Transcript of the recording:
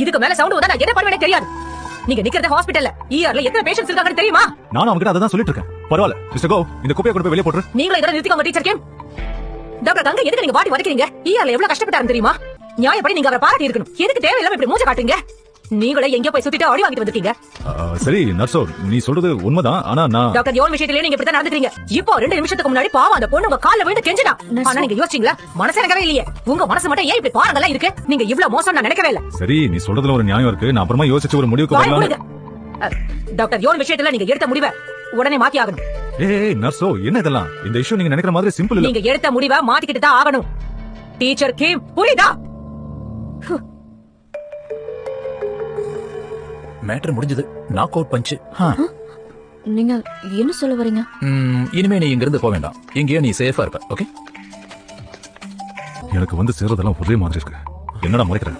இதுக்கு மேல சவுண்ட் வந்தா நான் என்ன பண்ணுவேனே தெரியாது. நீங்க நிக்கிறது ஹாஸ்பிடல்ல. ERல எத்தனை பேஷண்ட்ஸ் இருக்காங்கன்னு தெரியுமா? நானும் அவங்கிட்ட அதான் சொல்லிட்டு இருக்கேன். பரவாயில்ல மிஸ்டர் கோ, இந்த குப்பையை கொண்டு போய் வெளியே போட்டுரு. நீங்களும் இதெல்லாம் நிறுத்திக்கோங்க டீச்சர் கேம். டாக்டர் கங்கை எதுக்கு நீங்க வாட்டி வதைக்கிறீங்க? ERல எவ்வளவு கஷ்டப்பட்டாருன்னு தெரியுமா? நியாயப்படி நீங்க அவரை பாராட்டி இருக்கணும். எதுக்கு தேவையில்லாம இப்படி மூஞ்ச காட்டுறீங்க? நீங்களே எங்க போய் சுத்திட்டு அடி வாங்கிட்டு வந்திருக்கீங்க. சரி நர்ஸோ, நீ சொல்றது உண்மைதான். ஆனா நான் டாக்டர் யோன் விஷயத்திலே நீங்க இப்படி தான் நடந்துக்கிறீங்க. இப்போ 2 நிமிஷத்துக்கு முன்னாடி பாவம் அந்த பொண்ணு உங்க கால்ல விழுந்து கெஞ்சினா. ஆனா நீங்க யோசிச்சீங்களா? மனசு எனக்கவே இல்லையே. உங்க மனசு மட்டும் ஏன் இப்படி பாருங்களா இருக்கு? நீங்க இவ்வளவு மோசம் நான் நினைக்கவே இல்ல. சரி, நீ சொல்றதுல ஒரு நியாயம் இருக்கு. நான் அப்புறமா யோசிச்சு ஒரு முடிவுக்கு வரலாம். டாக்டர் யோன் விஷயத்துல நீங்க எடுத்த முடிவை உடனே மாத்தி ஆகணும். ஏய் நர்ஸோ, என்ன இதெல்லாம்? இந்த இஷ்யூ நீங்க நினைக்கிற மாதிரி சிம்பிள் இல்ல. நீங்க எடுத்த முடிவை மாத்திக்கிட்டு தான் ஆகணும். டீச்சர் கேம் புரியுதா? மேட்டர் முடிஞ்சது. Knock out punch. நீங்க என்ன சொல்ல வரீங்க? இனிமே நீ இங்க இருந்து போக வேண்டாம். எங்கேயோ நீ சேஃபா இருப்ப. ஓகே? எனக்கு வந்து சேர்றதெல்லாம் ஒரே மாதிரி இருக்கு. என்னடா முறைக்கிறேன்?